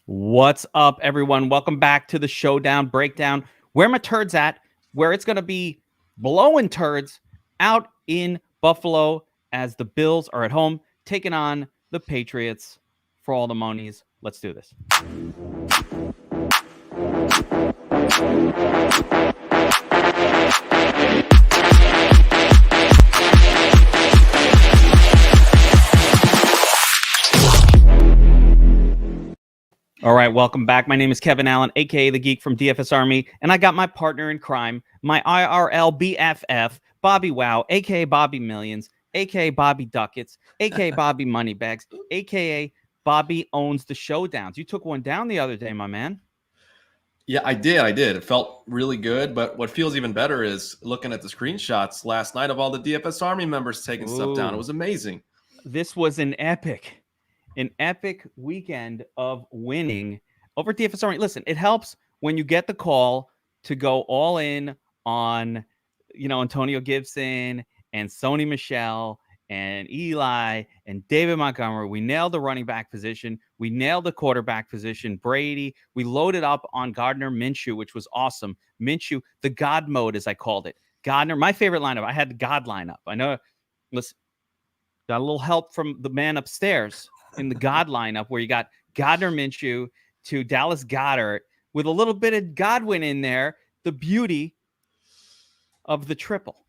What's up, everyone? Welcome back to the Showdown breakdown. Where my turds at? Where it's going to be blowing turds out in Buffalo as the Bills are at home taking on the Patriots for all the monies. Let's do this. All right, welcome back. My name is Kevin Allen, aka the Geek from DFS Army, and I got my partner in crime, my IRL BFF, Bobbywow, aka Bobby Millions, aka Bobby Ducats, aka Bobby Moneybags, aka Bobby owns the Showdowns. You took one down the other day, my man. Yeah, I did. It felt really good, but what feels even better is looking at the screenshots last night of all the DFS Army members taking stuff down. It was amazing. This was an epic weekend of winning over DFS Army. Listen, it helps when you get the call to go all in on, Antonio Gibson and Sony Michel and Eli and David Montgomery. We nailed the running back position. We nailed the quarterback position. Brady. We loaded up on Gardner Minshew, which was awesome. Minshew, the God mode, as I called it. Gardner, my favorite lineup. I had the God lineup. I know. Listen, got a little help from the man upstairs in the God lineup where you got Gardner Minshew to Dallas Goedert with a little bit of Godwin in there. The beauty of the triple.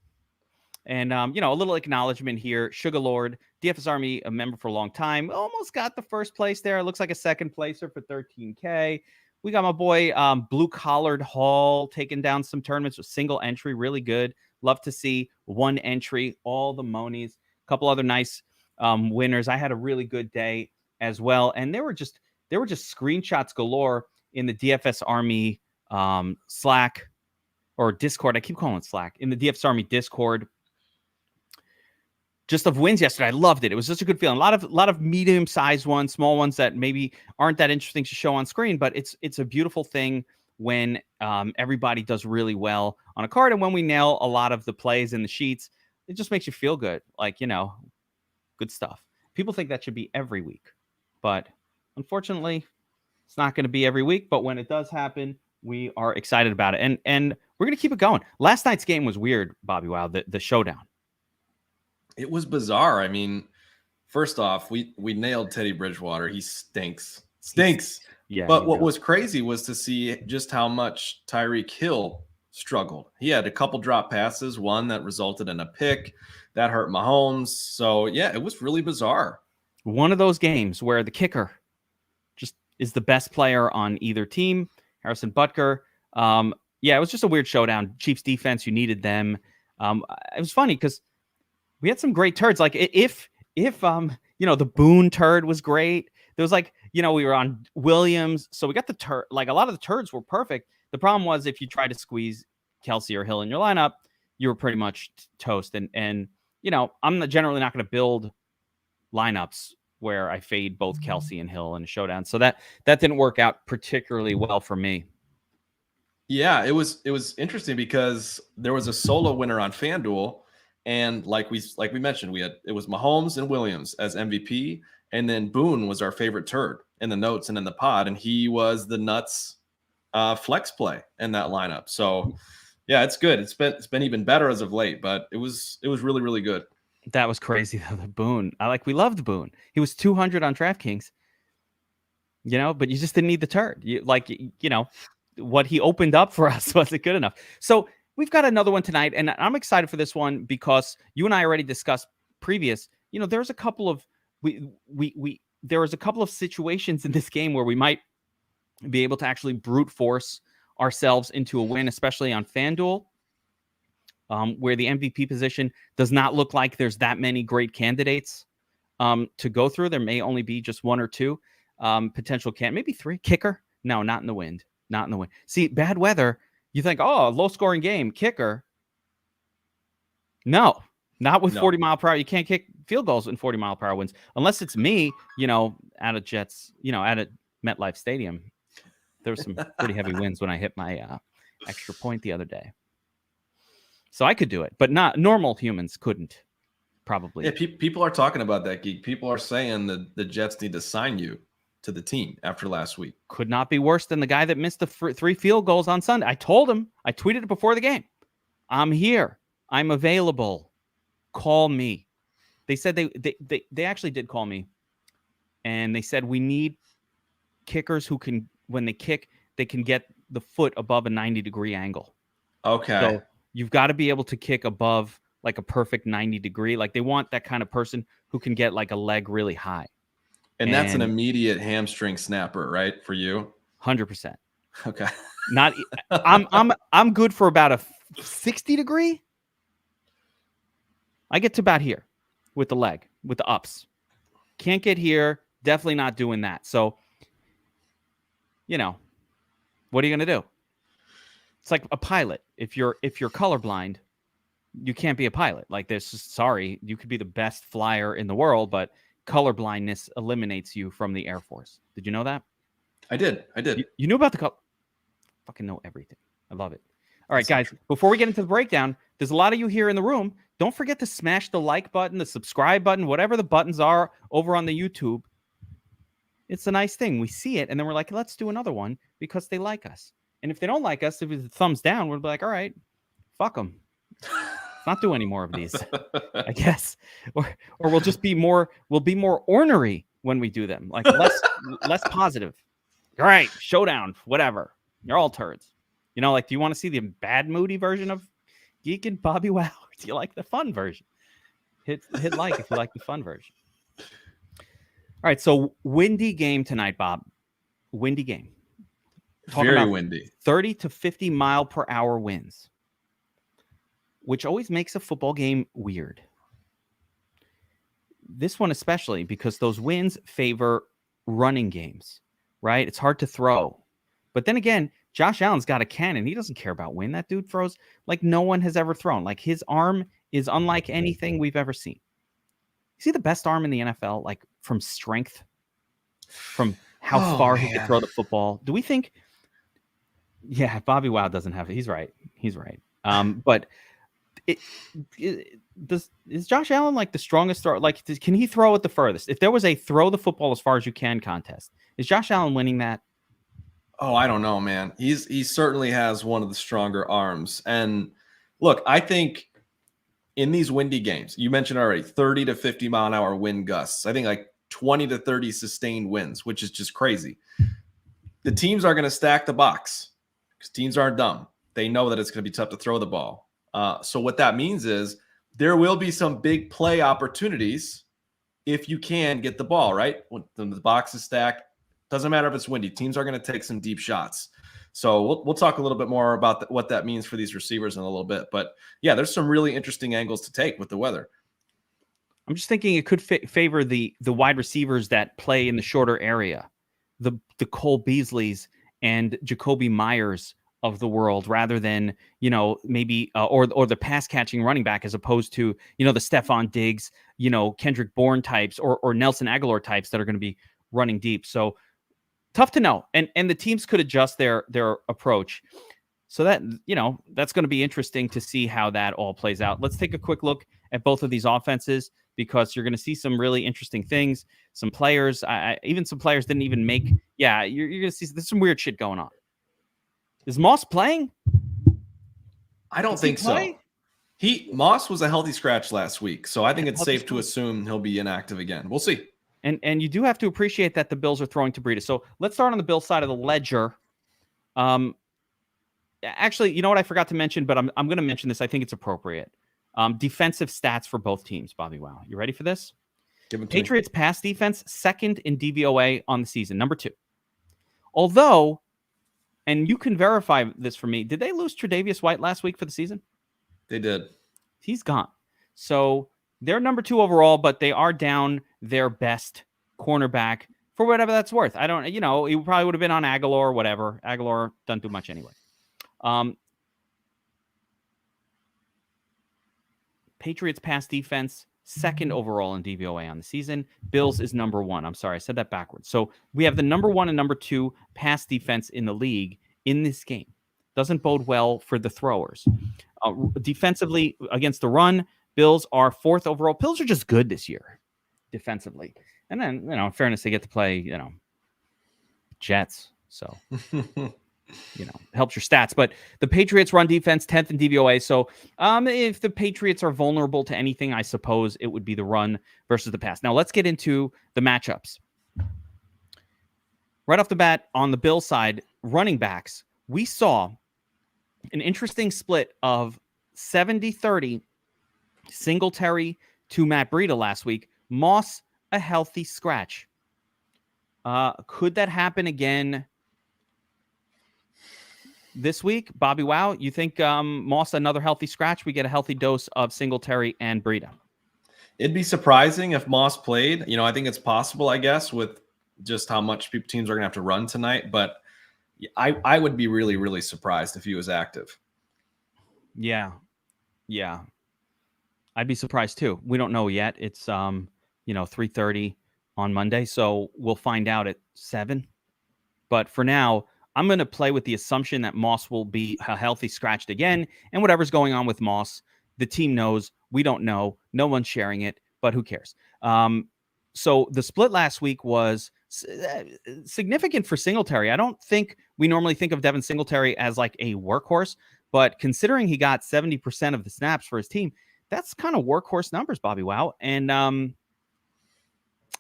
And, a little acknowledgement here. Sugar Lord, DFS Army, a member for a long time, almost got the first place there. It looks like a second placer for $13K. We got my boy Blue Collared Hall taking down some tournaments with single entry. Really good. Love to see one entry, all the monies. A couple other nice winners. I had a really good day as well. And there were just screenshots galore in the DFS Army Slack or Discord. I keep calling it Slack. In the DFS Army Discord. Just of wins yesterday. I loved it. It was just a good feeling. A lot of medium-sized ones, small ones that maybe aren't that interesting to show on screen, but it's a beautiful thing when everybody does really well on a card. And when we nail a lot of the plays in the sheets, it just makes you feel good. Like, good stuff. People think that should be every week, but unfortunately, it's not going to be every week. But when it does happen, we are excited about it. And we're going to keep it going. Last night's game was weird, Bobbywow, the Showdown. It was bizarre. I mean, first off, we nailed Teddy Bridgewater. He stinks. Yeah. But what was crazy was to see just how much Tyreek Hill struggled. He had a couple drop passes, one that resulted in a pick that hurt Mahomes. So yeah, it was really bizarre. One of those games where the kicker just is the best player on either team. Harrison Butker. It was just a weird showdown. Chiefs defense, you needed them. It was funny because we had some great turds. Like if the Boone turd was great. There was we were on Williams. So we got the turd. Like a lot of the turds were perfect. The problem was if you try to squeeze Kelsey or Hill in your lineup, you were pretty much toast. And I'm generally not going to build lineups where I fade both Kelsey and Hill in a showdown. So that didn't work out particularly well for me. Yeah, it was interesting because there was a solo winner on FanDuel. And like we mentioned, it was Mahomes and Williams as MVP, and then Boone was our favorite turd in the notes and in the pod, and he was the nuts flex play in that lineup. So yeah, it's good. It's been even better as of late, but it was really, really good. That was crazy though. The Boone, we loved Boone. He was 200 on DraftKings, but you just didn't need the turd. What he opened up for us wasn't good enough. So we've got another one tonight, and I'm excited for this one because you and I already discussed previous. There's a couple of there was a couple of situations in this game where we might be able to actually brute force ourselves into a win, especially on FanDuel, where the MVP position does not look like there's that many great candidates to go through. There may only be just one or two potential maybe three. Kicker, no, not in the wind. See, bad weather. You think, low scoring game, kicker. No, not with 40 mile per hour. You can't kick field goals in 40 mile per hour winds unless it's me, at a Jets, at a MetLife Stadium. There were some pretty heavy winds when I hit my extra point the other day. So I could do it, but not normal humans couldn't. Probably. Yeah, people are talking about that, Geek. People are saying that the Jets need to sign you to the team after last week. Could not be worse than the guy that missed the 3 field goals on Sunday. I told him, I tweeted it before the game. I'm here. I'm available. Call me. They said they actually did call me. And they said, we need kickers who can, when they kick, they can get the foot above a 90-degree angle. Okay. So you've got to be able to kick above like a perfect 90-degree. Like they want that kind of person who can get like a leg really high. And that's an immediate hamstring snapper, right? For you? 100%. Okay. Not I'm good for about a 60-degree. I get to about here with the leg, with the ups. Can't get here. Definitely not doing that. So, you know, what are you going to do? It's like a pilot. If you're colorblind, you can't be a pilot. Like this, sorry, you could be the best flyer in the world, but colorblindness eliminates you from the Air Force. Did you know that? I did. You knew about the color. Fucking know everything. I love it. All right, guys, before we get into the breakdown, there's a lot of you here in the room. Don't forget to smash the like button, the subscribe button, whatever the buttons are over on the YouTube. It's a nice thing. We see it, and then we're like, let's do another one because they like us. And if they don't like us, if it's a thumbs down, we'll be like, all right, fuck them. Not do any more of these, I guess. Or we'll just be more, ornery when we do them, like less positive. All right, Showdown, whatever. You're all turds. You know, like, do you want to see the bad, moody version of Geek and Bobbywow? Or do you like the fun version? Hit like if you like the fun version. All right, so windy game tonight, Bob. Windy game. Very windy. 30 to 50 mile per hour winds, which always makes a football game weird. This one especially because those winds favor running games, right? It's hard to throw. But then again, Josh Allen's got a cannon. He doesn't care about wind. That dude throws like no one has ever thrown. Like his arm is unlike anything we've ever seen. You see the best arm in the NFL, like from strength, from how far he can throw the football. Do we think? Yeah, Bobbywow doesn't have it. He's right. But is Josh Allen like the strongest thrower? Like, can he throw it the furthest? If there was a throw the football as far as you can contest, is Josh Allen winning that? Oh, I don't know, man. He certainly has one of the stronger arms. And look, I think in these windy games, you mentioned already 30 to 50 mile an hour wind gusts. I think like 20 to 30 sustained winds, which is just crazy. The teams are going to stack the box because teams aren't dumb. They know that it's going to be tough to throw the ball. So what that means is there will be some big play opportunities if you can get the ball, right? When the box is stacked, doesn't matter if it's windy. Teams are going to take some deep shots. So we'll talk a little bit more about what that means for these receivers in a little bit. But yeah, there's some really interesting angles to take with the weather. I'm just thinking it could favor the wide receivers that play in the shorter area, the Cole Beasleys and Jacoby Myers of the world, rather than, you know, maybe or the pass catching running back, as opposed to, you know, the Stephon Diggs, you know, Kendrick Bourne types or Nelson Aguilar types that are going to be running deep. So tough to know. And the teams could adjust their approach. So that, you know, that's going to be interesting to see how that all plays out. Let's take a quick look at both of these offenses, because you're going to see some really interesting things. Some players, even some players didn't even make. Yeah, you're going to see there's some weird shit going on. Is Moss playing? I don't think so. Moss was a healthy scratch last week, so I think it's safe to assume he'll be inactive again. We'll see. And you do have to appreciate that the Bills are throwing to Breida. So let's start on the Bills side of the ledger. Actually, you know what I forgot to mention, but I'm going to mention this. I think it's appropriate. Defensive stats for both teams, Bobbywow. You ready for this? Patriots pass defense, second in DVOA on the season, number 2. Although, and you can verify this for me, did they lose Tre'Davious White last week for the season? They did. He's gone. So they're number 2 overall, but they are down their best cornerback for whatever that's worth. I don't, you know, he probably would have been on Aguilar or whatever. Aguilar doesn't do much anyway. Patriots pass defense, second overall in DVOA on the season. Bills is number 1. I'm sorry, I said that backwards. So we have the number 1 and number 2 pass defense in the league in this game. Doesn't bode well for the throwers. Defensively against the run, Bills are 4th overall. Bills are just good this year defensively. And then, you know, in fairness, they get to play, you know, Jets. So, helps your stats. But the Patriots run defense 10th in DVOA. So if the Patriots are vulnerable to anything, I suppose it would be the run versus the pass. Now let's get into the matchups. Right off the bat, on the Bills side, running backs, we saw an interesting split of 70-30 Singletary to Matt Breida last week. Moss, a healthy scratch. Could that happen again this week? Bobbywow, you think Moss, another healthy scratch? We get a healthy dose of Singletary and Breida. It'd be surprising if Moss played. I think it's possible, I guess, with just how much teams are going to have to run tonight. But I would be really, really surprised if he was active. Yeah. I'd be surprised too. We don't know yet. It's 3:30 on Monday, so we'll find out at 7. But for now, I'm going to play with the assumption that Moss will be a healthy scratched again, and whatever's going on with Moss, the team knows. We don't know. No one's sharing it, but who cares? So the split last week was significant for Singletary. I don't think we normally think of Devin Singletary as like a workhorse, but considering he got 70% of the snaps for his team, that's kind of workhorse numbers, Bobbywow. And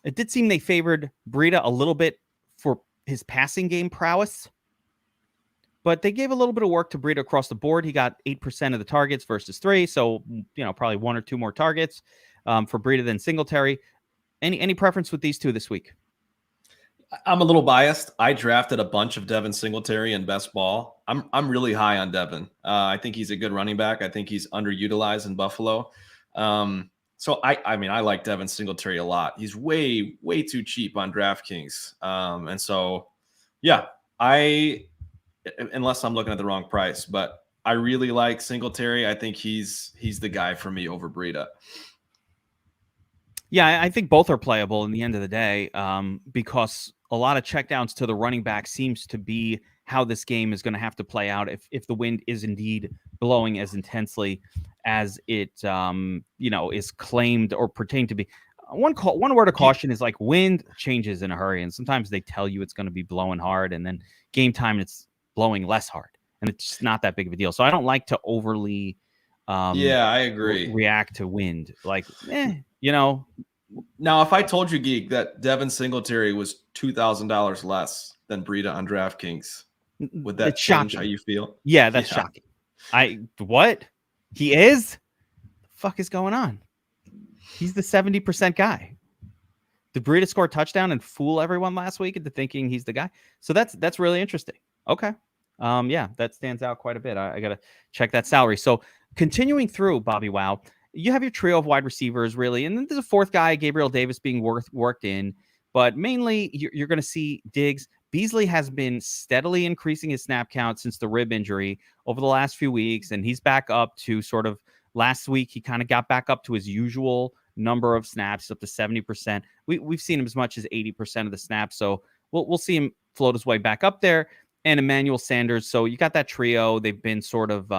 it did seem they favored Breida a little bit for his passing game prowess, but they gave a little bit of work to Breida across the board. He got 8% of the targets versus 3, so probably 1 or 2 more targets for Breida than Singletary. Any preference with these two this week? I'm a little biased. I drafted a bunch of Devin Singletary in best ball. I'm really high on Devin. I think he's a good running back. I think he's underutilized in Buffalo. So I like Devin Singletary a lot. He's way too cheap on DraftKings. And so, yeah, unless I'm looking at the wrong price, but I really like Singletary. I think he's the guy for me over Breida. Yeah, I think both are playable in the end of the day because a lot of checkdowns to the running back seems to be how this game is going to have to play out if the wind is indeed blowing as intensely as it is claimed or pertained to be. One word of caution is like wind changes in a hurry, and sometimes they tell you it's going to be blowing hard, and then game time it's blowing less hard, and it's just not that big of a deal. So I don't like to overly I agree. React to wind. Like, Now, if I told you, Geek, that Devin Singletary was $2,000 less than Breida on DraftKings, would that change how you feel? Yeah, that's shocking. What? He is? The fuck is going on? He's the 70% guy. Did Breida score a touchdown and fool everyone last week into thinking he's the guy? So that's really interesting. Okay. That stands out quite a bit. I got to check that salary. So continuing through, Bobbywow, you have your trio of wide receivers, really. And then there's a fourth guy, Gabriel Davis, being worked in. But mainly, you're going to see Diggs. Beasley has been steadily increasing his snap count since the rib injury over the last few weeks. And he's back up to sort of last week. He kind of got back up to his usual number of snaps, up to 70%. We've seen him as much as 80% of the snaps. So we'll see him float his way back up there. And Emmanuel Sanders. So you got that trio. They've been sort of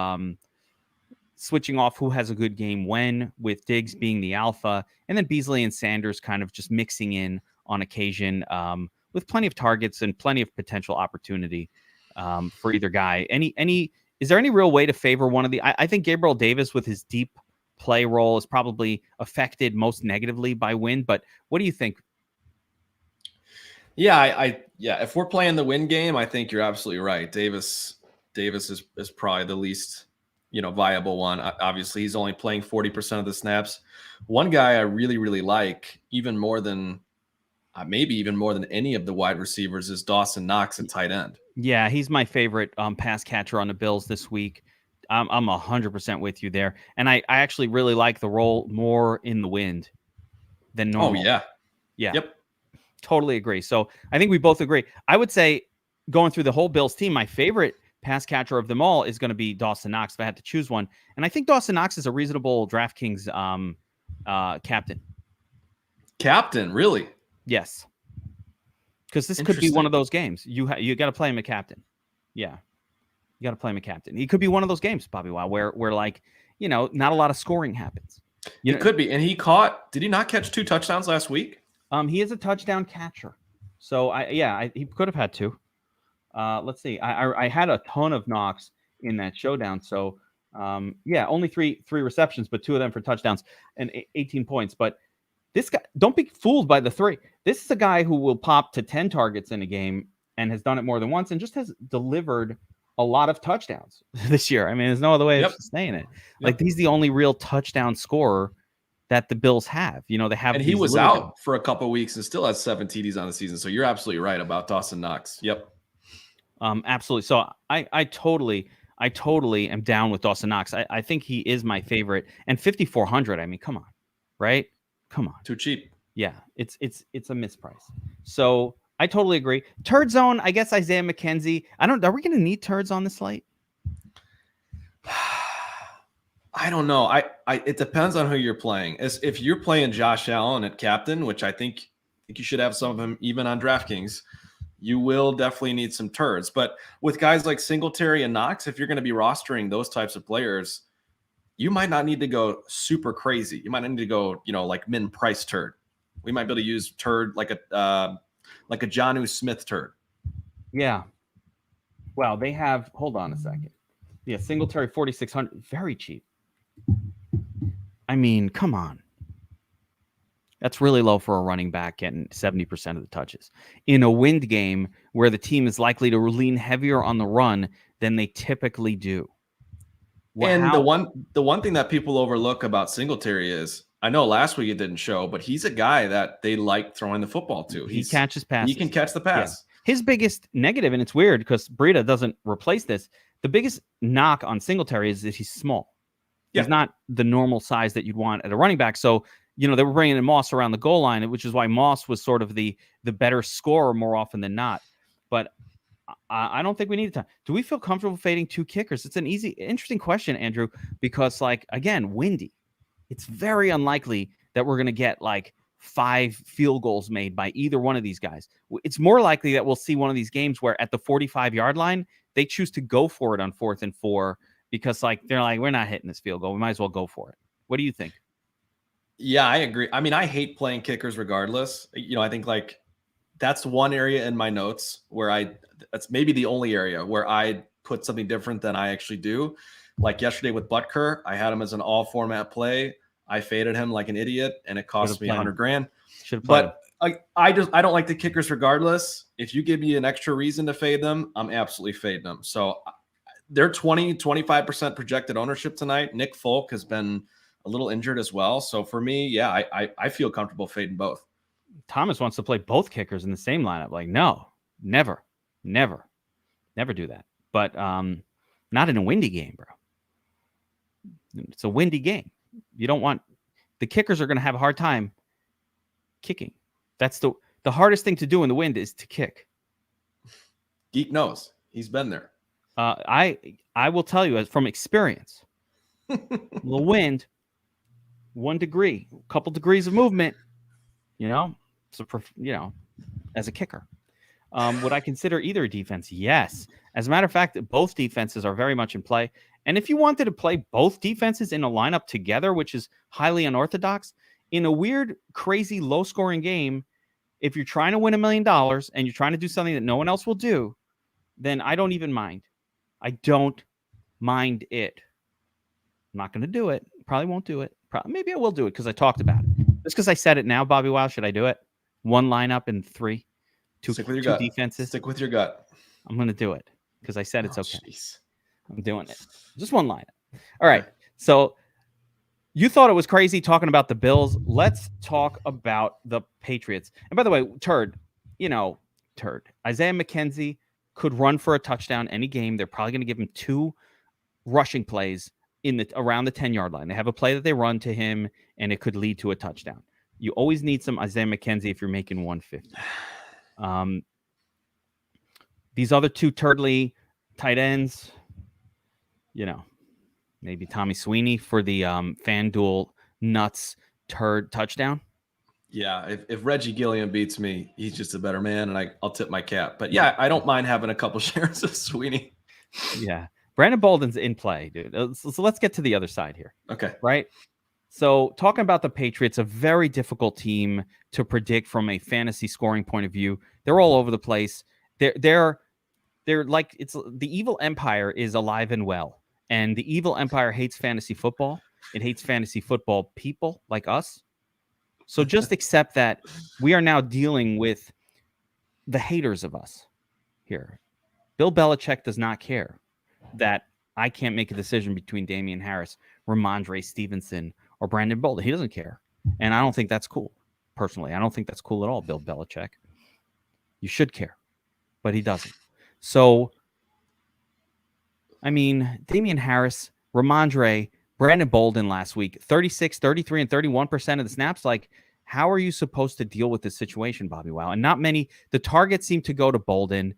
switching off who has a good game when, with Diggs being the alpha, and then Beasley and Sanders kind of just mixing in on occasion with plenty of targets and plenty of potential opportunity for either guy. Is there any real way to favor one of the? I think Gabriel Davis with his deep play role is probably affected most negatively by wind. But what do you think? Yeah, if we're playing the win game, I think you're absolutely right. Davis is probably the least viable one. Obviously, he's only playing 40% of the snaps. One guy I really, really like, even more than maybe even more than any of the wide receivers, is Dawson Knox at tight end. Yeah, he's my favorite pass catcher on the Bills this week. I'm 100% with you there. And I actually really like the role more in the wind than normal. Oh, yeah. Yeah. Yep. Totally agree. So I think we both agree. I would say going through the whole Bills team, my favorite pass catcher of them all is going to be Dawson Knox if I had to choose one. And I think Dawson Knox is a reasonable DraftKings captain. Captain, really? Yes. Because this could be one of those games. You got to play him a captain. Yeah. You got to play him a captain. He could be one of those games, Bobbywow, where like, not a lot of scoring happens. It could be. And did he not catch 2 touchdowns last week? He is a touchdown catcher. So he could have had 2. Let's see. I had a ton of knocks in that showdown. So only three receptions, but 2 of them for touchdowns and 18 points. But this guy, don't be fooled by the 3. This is a guy who will pop to 10 targets in a game and has done it more than once and just has delivered a lot of touchdowns this year. I mean, there's no other way of saying it. Like, he's the only real touchdown scorer that the Bills have. You know, they have. And he was out for a couple of weeks and still has 7 TDs on the season. So you're absolutely right about Dawson Knox. Yep. Absolutely. So I totally am down with Dawson Knox. I think he is my favorite. And 5,400. I mean, come on, right? Come on. Too cheap. Yeah, it's a misprice. So I totally agree. Turd zone, I guess Isaiah McKenzie. Are we going to need turds on the slate? I don't know. It depends on who you're playing. If you're playing Josh Allen at captain, which I think you should have some of him even on DraftKings, you will definitely need some turds. But with guys like Singletary and Knox, if you're going to be rostering those types of players, you might not need to go super crazy. You might not need to go, like min price turd. We might be able to use turd like a Jonnu Smith turd. Yeah. Well, they have. Hold on a second. Yeah, Singletary 4,600, very cheap. I mean, come on. That's really low for a running back getting 70% of the touches in a wind game where the team is likely to lean heavier on the run than they typically do. And the one thing that people overlook about Singletary is, I know last week it didn't show, but he's a guy that they like throwing the football to. He catches passes. He can catch the pass. Yeah. His biggest negative, and it's weird because Breida doesn't replace this, the biggest knock on Singletary is that he's small. Yeah. He's not the normal size that you'd want at a running back. So, they were bringing in Moss around the goal line, which is why Moss was sort of the better scorer more often than not. But I don't think we need to. Do we feel comfortable fading 2 kickers? It's an interesting question, Andrew, because, again, windy. It's very unlikely that we're going to get 5 field goals made by either one of these guys. It's more likely that we'll see one of these games where at the 45-yard line, they choose to go for it on 4th and 4 because they're like, we're not hitting this field goal. We might as well go for it. What do you think? Yeah, I agree. I mean, I hate playing kickers regardless. I think that's one area in my notes where that's maybe the only area where I put something different than I actually do. Like yesterday with Butker, I had him as an all format play. I faded him like an idiot and it cost me $100,000. But I don't like the kickers regardless. If you give me an extra reason to fade them, I'm absolutely fading them. So they're 25% projected ownership tonight. Nick Folk has been a little injured as well. So for me, yeah, I feel comfortable fading both. Thomas wants to play both kickers in the same lineup. No, never do that. But not in a windy game, bro. It's a windy game. You don't want the kickers are going to have a hard time kicking. That's the hardest thing to do in the wind is to kick. Geek knows. He's been there. I will tell you from experience, the wind, 1 degree, a couple degrees of movement, as a kicker. Would I consider either defense? Yes. As a matter of fact, both defenses are very much in play. And if you wanted to play both defenses in a lineup together, which is highly unorthodox, in a weird, crazy, low-scoring game, if you're trying to win $1 million and you're trying to do something that no one else will do, then I don't even mind. I don't mind it. I'm not going to do it. Probably won't do it. Maybe I will do it because I talked about it. Just because I said it now, Bobbywow, should I do it? 1 lineup and 3, 2 defenses. Stick with your gut. I'm going to do it because I said it's okay. Geez. I'm doing it. Just 1 lineup. All right. So you thought it was crazy talking about the Bills. Let's talk about the Patriots. And by the way, turd. Isaiah McKenzie could run for a touchdown any game. They're probably going to give him 2 rushing plays around the 10-yard line. They have a play that they run to him, and it could lead to a touchdown. You always need some Isaiah McKenzie if you're making 150. These other 2 turdly tight ends, maybe Tommy Sweeney for the FanDuel nuts turd touchdown. Yeah, if Reggie Gilliam beats me, he's just a better man, and I'll tip my cap. But yeah, I don't mind having a couple shares of Sweeney. Yeah. Brandon Bolden's in play, dude. So let's get to the other side here. Okay. Right? So talking about the Patriots, a very difficult team to predict from a fantasy scoring point of view. They're all over the place. They're like, it's the evil empire is alive and well, and the evil empire hates fantasy football. It hates fantasy football people like us. So just accept that we are now dealing with the haters of us here. Bill Belichick does not care that I can't make a decision between Damian Harris, Ramondre Stevenson, or Brandon Bolden. He doesn't care. And I don't think that's cool. Personally, I don't think that's cool at all, Bill Belichick. You should care, but he doesn't. So, I mean, Damian Harris, Ramondre, Brandon Bolden last week, 36, 33, and 31% of the snaps. Like, how are you supposed to deal with this situation, Bobbywow? And not many, the targets seem to go to Bolden.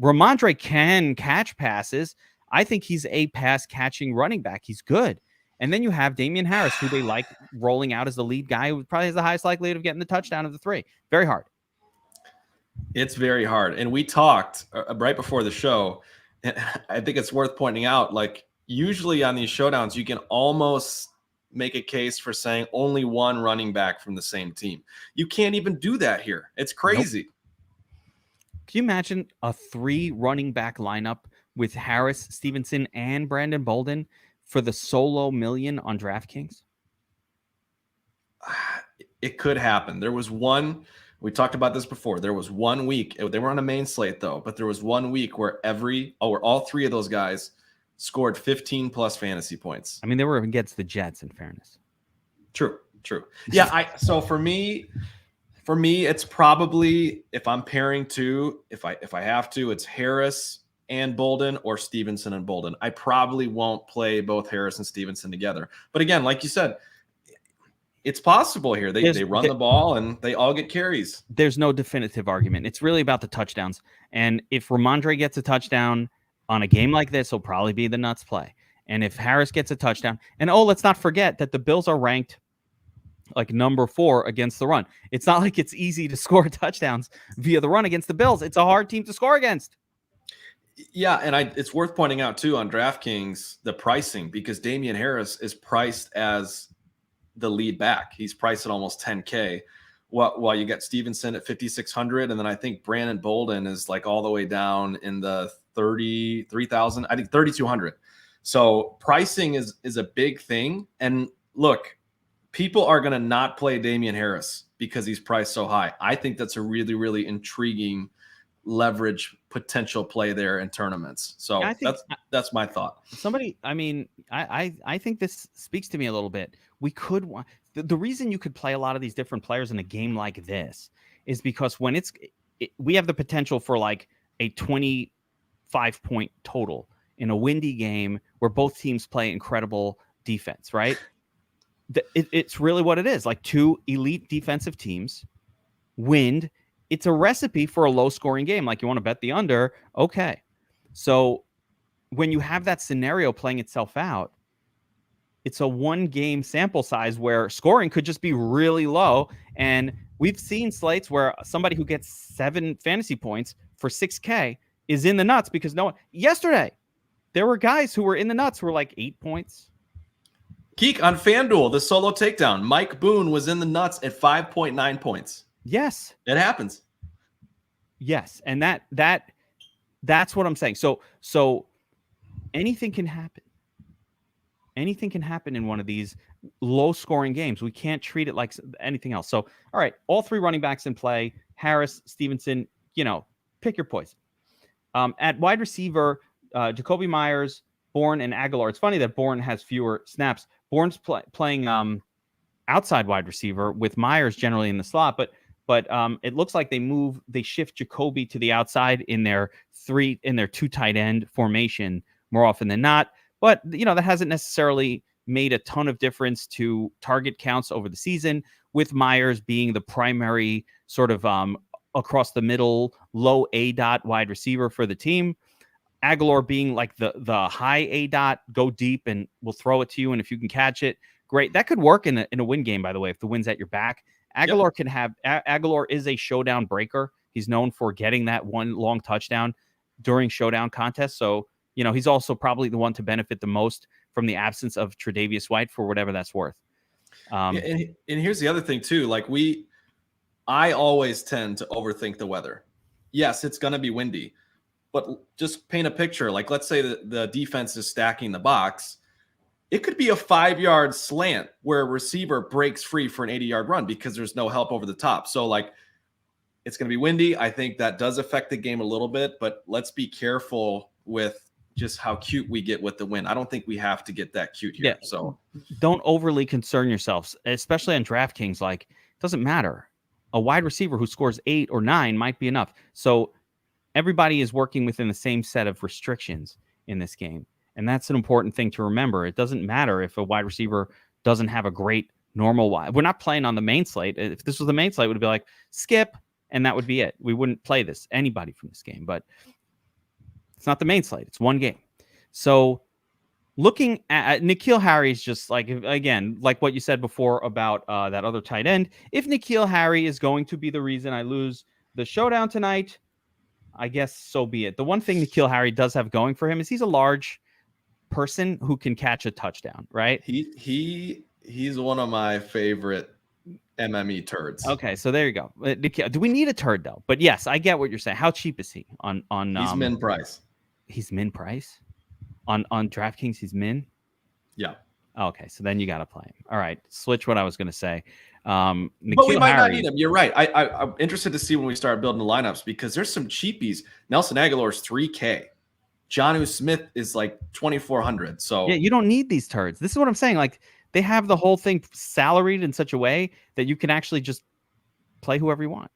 Ramondre can catch passes. I think he's a pass catching running back. He's good. And then you have Damian Harris, who they like rolling out as the lead guy, who probably has the highest likelihood of getting the touchdown of the three. Very hard. It's very hard. And we talked right before the show. And I think it's worth pointing out, like, usually on these showdowns, you can almost make a case for saying only one running back from the same team. You can't even do that here. It's crazy. Nope. Can you imagine a 3 running back lineup with Harris, Stevenson, and Brandon Bolden for the solo million on DraftKings? It could happen. There was one, we talked about this before. There was 1 week, they were on a main slate though, but there was 1 week where all 3 of those guys scored 15 plus fantasy points. I mean, they were against the Jets, in fairness. True. Yeah. So for me, it's probably, if I'm pairing two, if I have to, it's Harris and Bolden or Stevenson and Bolden. I probably won't play both Harris and Stevenson together. But again, like you said, it's possible here. They run the ball and they all get carries. There's no definitive argument. It's really about the touchdowns. And if Ramondre gets a touchdown on a game like this, he'll probably be the nuts play. And if Harris gets a touchdown, and let's not forget that the Bills are ranked like number 4 against the run. It's not like it's easy to score touchdowns via the run against the Bills. It's a hard team to score against. Yeah, and it's worth pointing out too on DraftKings the pricing, because Damian Harris is priced as the lead back. He's priced at almost 10K. While you get Stevenson at 5,600, and then I think Brandon Bolden is like all the way down in the 33,000. I think 3,200. So pricing is a big thing. And look, people are going to not play Damian Harris because he's priced so high. I think that's a really, really intriguing leverage potential play there in tournaments. So yeah, that's my thought. I think this speaks to me a little bit. We could want the reason you could play a lot of these different players in a game like this is because when we have the potential for like a 25-point total in a windy game where both teams play incredible defense, right? It's really what it is. Like 2 elite defensive teams, wind. It's a recipe for a low-scoring game. Like, you want to bet the under, okay. So when you have that scenario playing itself out, it's a 1-game sample size where scoring could just be really low. And we've seen slates where somebody who gets 7 fantasy points for 6K is in the nuts because yesterday there were guys who were in the nuts who were like 8 points. Geek on FanDuel, the solo takedown. Mike Boone was in the nuts at 5.9 points. Yes. It happens. Yes. And that's what I'm saying. So anything can happen. Anything can happen in one of these low-scoring games. We can't treat it like anything else. So, all right, all 3 running backs in play. Harris, Stevenson, pick your poison. At wide receiver, Jacoby Myers, Bourne, and Aguilar. It's funny that Bourne has fewer snaps. Bourne's playing outside wide receiver with Myers generally in the slot, but it looks like they shift Jacoby to the outside in their 2 tight end formation more often than not. But, that hasn't necessarily made a ton of difference to target counts over the season, with Myers being the primary sort of across the middle, low A-dot wide receiver for the team. Aguilar being like the high A-dot, go deep and we'll throw it to you. And if you can catch it, great. That could work in a win game, by the way, if the win's at your back. Aguilar Aguilar is a showdown breaker. He's known for getting that one long touchdown during showdown contests. So, he's also probably the one to benefit the most from the absence of Tre'Davious White for whatever that's worth. And here's the other thing too. Like I always tend to overthink the weather. Yes, it's going to be windy, but just paint a picture. Like, let's say that the defense is stacking the box. It could be a 5-yard slant where a receiver breaks free for an 80-yard run because there's no help over the top. So, like, it's going to be windy. I think that does affect the game a little bit, but let's be careful with just how cute we get with the wind. I don't think we have to get that cute here. Yeah. So don't overly concern yourselves, especially on DraftKings. Like, it doesn't matter. A wide receiver who scores 8 or 9 might be enough. So everybody is working within the same set of restrictions in this game. And that's an important thing to remember. It doesn't matter if a wide receiver doesn't have a great normal wide. We're not playing on the main slate. If this was the main slate, it would be like, skip, and that would be it. We wouldn't play anybody from this game. But it's not the main slate. It's one game. So looking at N'Keal Harry is just like, again, like what you said before about that other tight end. If N'Keal Harry is going to be the reason I lose the showdown tonight, I guess so be it. The one thing N'Keal Harry does have going for him is he's a large person who can catch a touchdown, right? He's one of my favorite MME turds. Okay, so there you go. Do we need a turd though? But yes, I get what you're saying. How cheap is he on He's min price. He's min price on DraftKings. He's min. Yeah. Okay, so then you got to play him. All right, switch what I was going to say. But we might not need him. You're right. I'm interested to see when we start building the lineups because there's some cheapies. Nelson Aguilar's $3K. Jonnu Smith is like 2,400. So yeah, you don't need these turds. This is what I'm saying. Like, they have the whole thing salaried in such a way that you can actually just play whoever you want.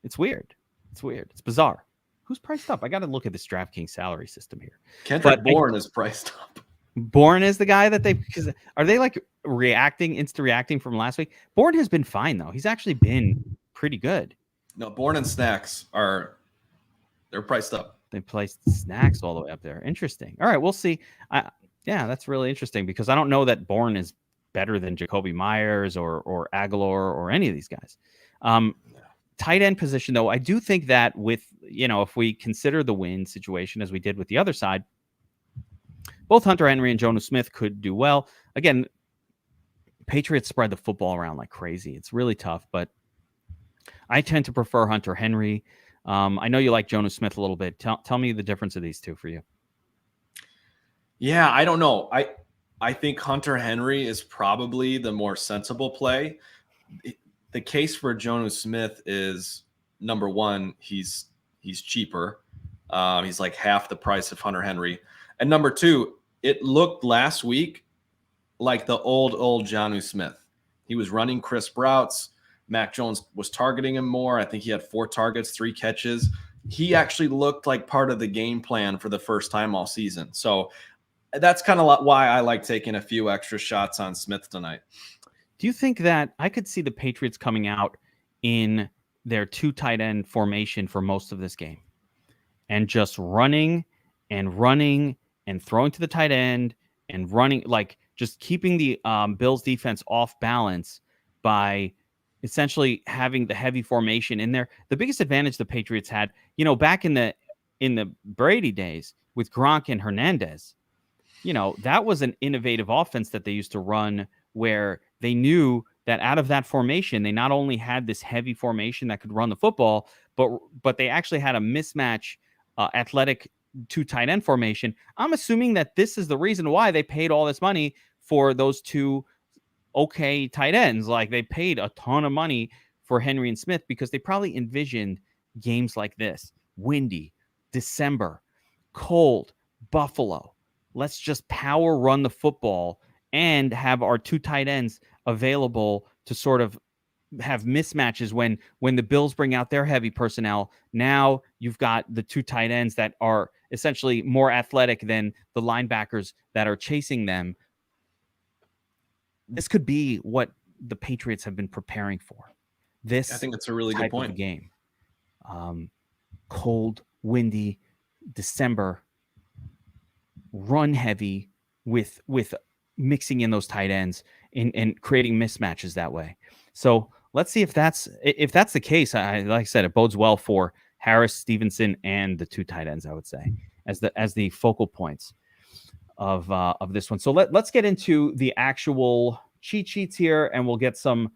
It's weird. It's bizarre. Who's priced up? I got to look at this DraftKings salary system here. Kendrick Bourne is priced up. Bourne is the guy that because are they like instant reacting from last week? Bourne has been fine though. He's actually been pretty good. No, Bourne and Snacks they're priced up. They placed Snacks all the way up there. Interesting. All right, we'll see. Yeah, that's really interesting because I don't know that Bourne is better than Jacoby Myers or Aguilar or any of these guys. Tight end position though, I do think that with if we consider the win situation as we did with the other side, both Hunter Henry and Jonnu Smith could do well. Again, Patriots spread the football around like crazy. It's really tough, but I tend to prefer Hunter Henry. I know you like Jonnu Smith a little bit. Tell me the difference of these two for you. Yeah, I don't know. I think Hunter Henry is probably the more sensible play. The case for Jonnu Smith is, number one, he's cheaper. He's like half the price of Hunter Henry. And number two, it looked last week like the old Jonnu Smith. He was running crisp routes. Mac Jones was targeting him more. I think he had 4 targets, 3 catches. He actually looked like part of the game plan for the first time all season. So that's kind of why I like taking a few extra shots on Smith tonight. Do you think that I could see the Patriots coming out in their 2 tight end formation for most of this game and just running and throwing to the tight end and running, like just keeping the Bills defense off balance by essentially having the heavy formation in there? The biggest advantage the Patriots had, back in the Brady days with Gronk and Hernandez, that was an innovative offense that they used to run where they knew that out of that formation, they not only had this heavy formation that could run the football, but they actually had a mismatch athletic 2 tight end formation. I'm assuming that this is the reason why they paid all this money for those 2 okay tight ends. Like, they paid a ton of money for Henry and Smith because they probably envisioned games like this: windy, December, cold, Buffalo. Let's just power run the football and have our 2 tight ends available to sort of have mismatches when the Bills bring out their heavy personnel. Now you've got the 2 tight ends that are essentially more athletic than the linebackers that are chasing them. This could be what the Patriots have been preparing for. I think that's a really good point. Of game. Cold, windy, December, run heavy with mixing in those tight ends and creating mismatches that way. So let's see if that's the case. Like I said, it bodes well for Harris, Stevenson, and the 2 tight ends, I would say, as the focal points of this one. So let's get into the actual cheat sheets here, and we'll get some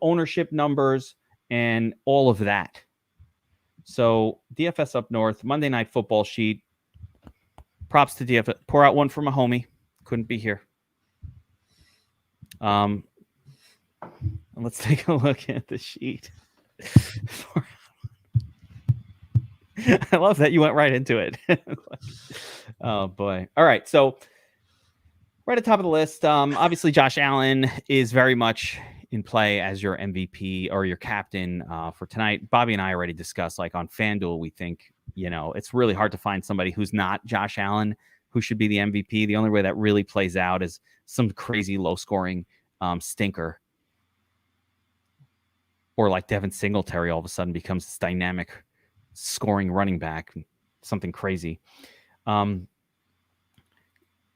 ownership numbers and all of that. So DFS Up North, Monday Night Football sheet. Props to DFS. Pour out one for my homie. Couldn't be here. Let's take a look at the sheet. I love that you went right into it. Oh boy. All right. So right at the top of the list, obviously Josh Allen is very much in play as your MVP or your captain for tonight. Bobby and I already discussed, like on FanDuel, we think, it's really hard to find somebody who's not Josh Allen who should be the MVP. The only way that really plays out is some crazy low scoring stinker. Or like Devin Singletary all of a sudden becomes this dynamic scoring running back, something crazy.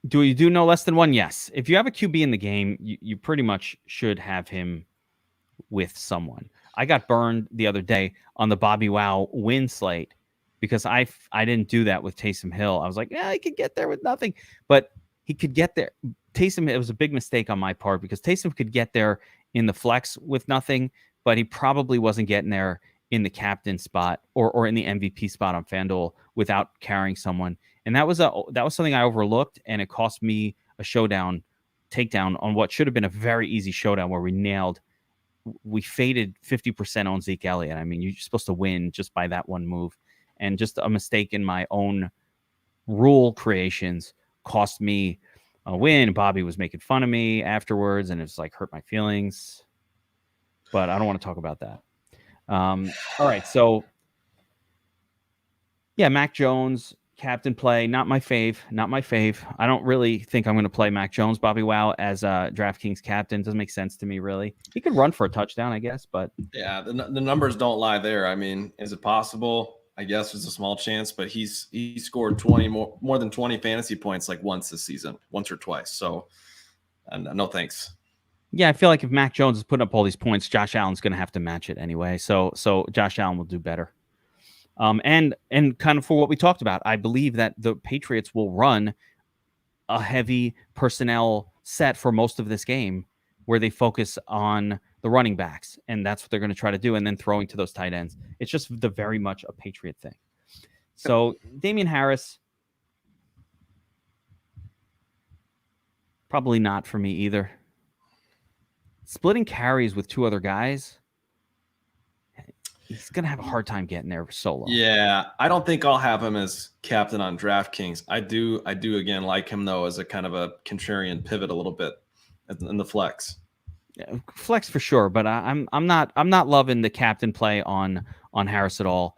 Do you do no less than one? Yes. If you have a QB in the game, you pretty much should have him with someone. I got burned the other day on the Bobbywow win slate because I didn't do that with Taysom Hill. I was like, yeah, he could get there with nothing, but he could get there. Taysom, it was a big mistake on my part because Taysom could get there in the flex with nothing, but he probably wasn't getting there in the captain spot or in the MVP spot on FanDuel without carrying someone. And that was something I overlooked, and it cost me a showdown takedown on what should have been a very easy showdown where we faded 50% on Zeke Elliott. I mean, you're supposed to win just by that one move, and just a mistake in my own rule creations cost me a win. Bobby was making fun of me afterwards, and it's like hurt my feelings, but I don't want to talk about that. All right. So yeah, Mac Jones, captain play, not my fave. I don't really think I'm going to play Mac Jones, Bobbywow, as a DraftKings captain. Doesn't make sense to me, really. He could run for a touchdown, I guess, but yeah, the numbers don't lie there. I mean, is it possible? I guess there's a small chance, but he scored more than 20 fantasy points like once this season, once or twice. So no thanks. Yeah, I feel like if Mac Jones is putting up all these points, Josh Allen's going to have to match it anyway. So Josh Allen will do better. And kind of for what we talked about, I believe that the Patriots will run a heavy personnel set for most of this game where they focus on the running backs, and that's what they're going to try to do, and then throwing to those tight ends. It's just very much a Patriot thing. So Damian Harris, probably not for me either. Splitting carries with two other guys, he's going to have a hard time getting there solo. Yeah, I don't think I'll have him as captain on DraftKings. I do again like him though as a kind of a contrarian pivot a little bit in the flex. Yeah, flex for sure, but I'm not loving the captain play on Harris at all.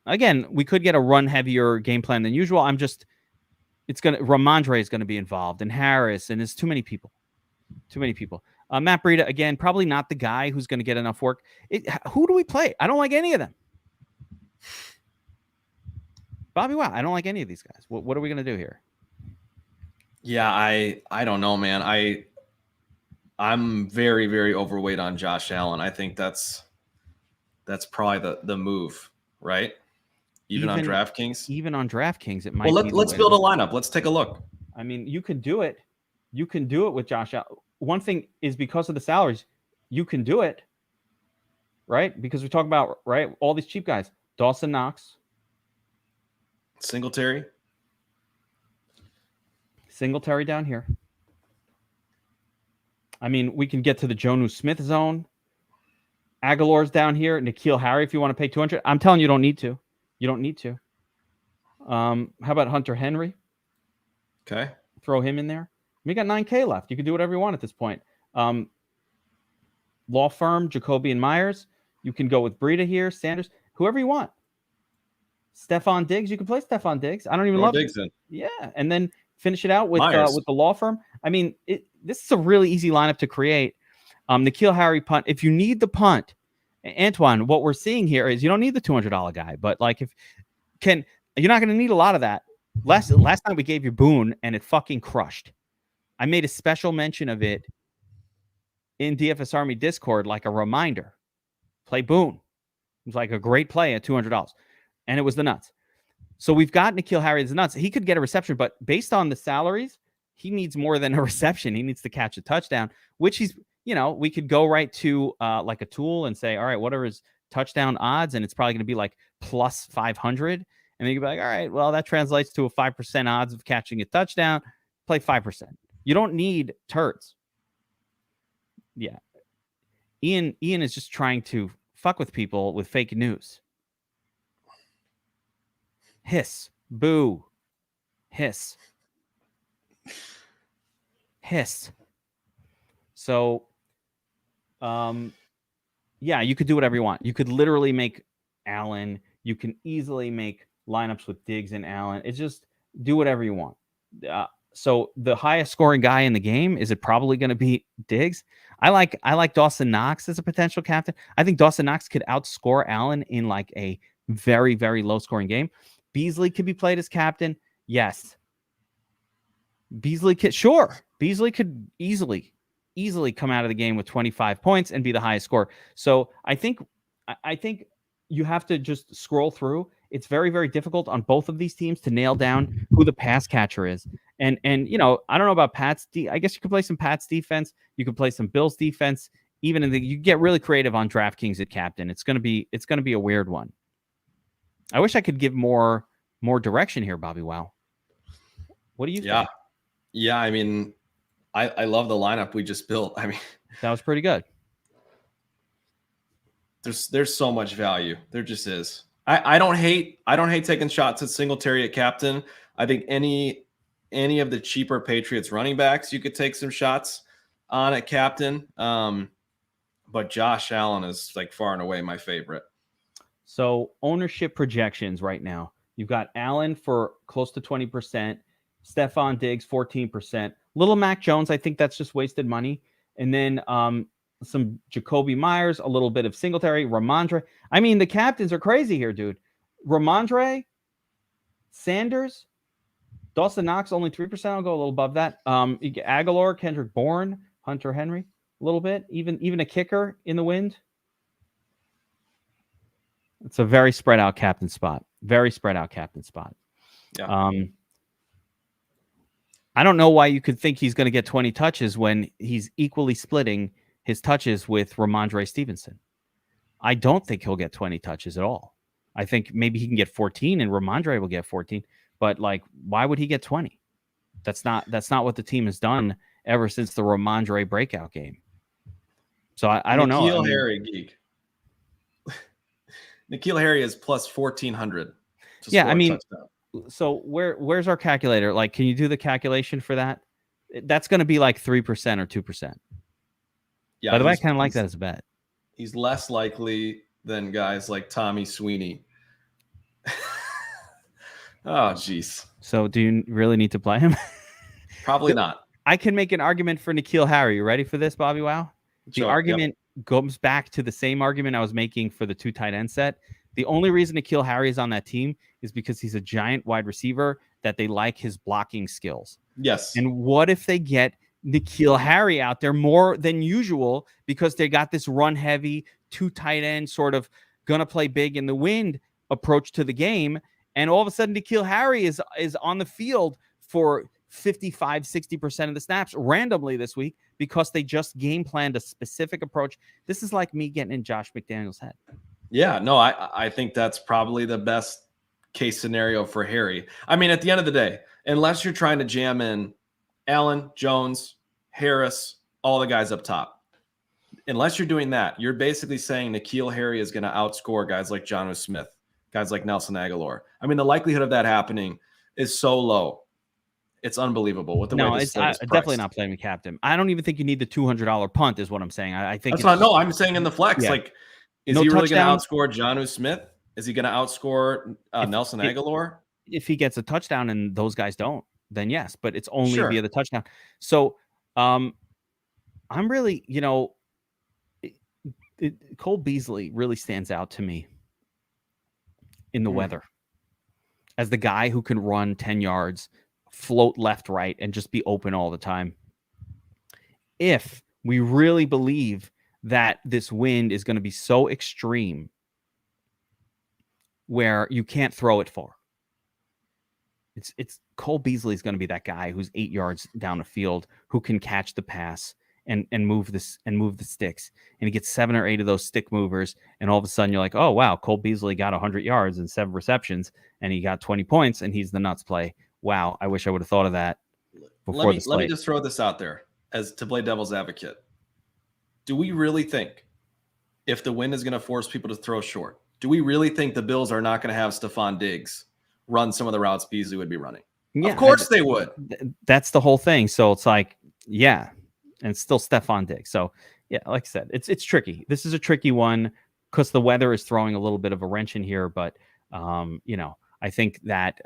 Again, we could get a run heavier game plan than usual. Ramondre is going to be involved, and Harris, and there's too many people. Matt Breida, again, probably not the guy who's going to get enough work. Who do we play? I don't like any of them. Bobbywow, I don't like any of these guys. What are we going to do here? Yeah, I don't know, man. I'm very, very overweight on Josh Allen. I think that's probably the move, right? Even on DraftKings? Even on DraftKings, it might be. Well, let's build a lineup. Let's take a look. I mean, you can do it. You can do it with Josh Allen. One thing is because of the salaries, you can do it, right? Because we talk about, right, all these cheap guys. Dawson Knox. Singletary down here. I mean, we can get to the Jonnu Smith zone. Aguilar's down here. N'Keal Harry, if you want to pay $200. I'm telling you, you don't need to. You don't need to. How about Hunter Henry? Okay. Throw him in there. We got 9K left. You can do whatever you want at this point. Law firm, Jacoby and Myers. You can go with Breida here, Sanders, whoever you want. Stephon Diggs. You can play Stephon Diggs. I don't even love Diggs it. Yeah, and then finish it out with Myers. With the law firm. I mean, this is a really easy lineup to create. N'Keal Harry punt. If you need the punt, Antoine, what we're seeing here is you don't need the $200 guy, but like you're not going to need a lot of that. Last time we gave you Boone and it fucking crushed. I made a special mention of it in DFS Army Discord, like a reminder. Play Boone. It was like a great play at $200. And it was the nuts. So we've got N'Keal Harry as the nuts. He could get a reception, but based on the salaries, he needs more than a reception. He needs to catch a touchdown, which he's, we could go right to like a tool and say, all right, what are his touchdown odds? And it's probably going to be like plus 500. And then you can be like, all right, well, that translates to a 5% odds of catching a touchdown. Play 5%. You don't need turds. Yeah. Ian is just trying to fuck with people with fake news. Hiss. Boo. Hiss. Hiss. So, yeah, you could do whatever you want. You could literally make Allen. You can easily make lineups with Diggs and Allen. It's just do whatever you want. So the highest scoring guy in the game, is it probably going to be Diggs? I like Dawson Knox as a potential captain. I think Dawson Knox could outscore Allen in like a very, very low scoring game. Beasley could be played as captain. Yes. Beasley could easily come out of the game with 25 points and be the highest score. So I think you have to just scroll through. It's very, very difficult on both of these teams to nail down who the pass catcher is. And I don't know about Pat's. I guess you could play some Pat's defense. You could play some Bills defense. Even you get really creative on Draftkings at captain. It's gonna be a weird one. I wish I could give more direction here, Bobbywow. What do you think? Yeah. I mean, I love the lineup we just built. I mean, that was pretty good. There's so much value. There just is. I don't hate taking shots at Singletary at captain. I think any of the cheaper Patriots running backs you could take some shots on at captain. But Josh Allen is like far and away my favorite. So ownership projections right now. You've got Allen for close to 20%, Stephon Diggs 14%, Little Mac Jones. I think that's just wasted money. And then some Jacoby Myers, a little bit of Singletary, Ramondre. I mean, the captains are crazy here, dude. Ramondre, Sanders, Dawson Knox, only 3%. I'll go a little above that. You get Aguilar, Kendrick Bourne, Hunter Henry, a little bit. Even a kicker in the wind. It's a very spread out captain spot. Very spread out captain spot. Yeah. I don't know why you could think he's going to get 20 touches when he's equally splitting his touches with Ramondre Stevenson. I don't think he'll get 20 touches at all. I think maybe he can get 14 and Ramondre will get 14. But like, why would he get 20? That's not what the team has done ever since the Ramondre breakout game. So I don't know. N'Keal Harry, Geek. N'Keal Harry is plus 1,400. Yeah, I mean, so where's our calculator? Like, can you do the calculation for that? That's going to be like 3% or 2%. Yeah. By the way, I kind of like that as a bet. He's less likely than guys like Tommy Sweeney. Oh, geez. So do you really need to play him? Probably not. I can make an argument for N'Keal Harry. You ready for this, Bobbywow? The argument goes back to the same argument I was making for the 2 tight end set. The only reason N'Keal Harry is on that team is because he's a giant wide receiver that they like his blocking skills. Yes. And what if they get N'Keal Harry out there more than usual because they got this run heavy 2 tight end sort of gonna play big in the wind approach to the game, and all of a sudden N'Keal Harry is on the field for 55-60% of the snaps randomly this week because they just game planned a specific approach. This is like me getting in Josh McDaniels' head. Yeah, no, I think that's probably the best case scenario for Harry. I mean, at the end of the day, unless you're trying to jam in Allen, Jones, Harris, all the guys up top, unless you're doing that, you're basically saying N'Keal Harry is going to outscore guys like Jonnu Smith, guys like Nelson Aguilar. I mean, the likelihood of that happening is so low. It's unbelievable. With the way this thing is definitely not playing the captain. I don't even think you need the $200 punt is what I'm saying. I think that's not. No, I'm saying in the flex. Yeah. Like, is he really going to outscore Jonnu Smith? Is he going to outscore Nelson Aguilar? If he gets a touchdown and those guys don't, then yes. But it's only via the touchdown. So I'm really, Cole Beasley really stands out to me in the weather as the guy who can run 10 yards, float left, right, and just be open all the time. If we really believe that this wind is going to be so extreme where you can't throw it far, It's Cole Beasley is going to be that guy who's 8 yards down the field who can catch the pass and move the sticks, and he gets 7 or 8 of those stick movers, and all of a sudden you're like, oh wow, Cole Beasley got 100 yards and 7 receptions, and he got 20 points, and he's the nuts play. Wow, I wish I would have thought of that before the slate. Let me just throw this out there as to play devil's advocate. Do we really think if the wind is going to force people to throw short, do we really think the Bills are not going to have Stephon Diggs run some of the routes Beasley would be running? Yeah, of course they would. That's the whole thing. So it's like, yeah, and it's still Stephon Diggs. So yeah, like I said, it's tricky. This is a tricky one because the weather is throwing a little bit of a wrench in here. But I think that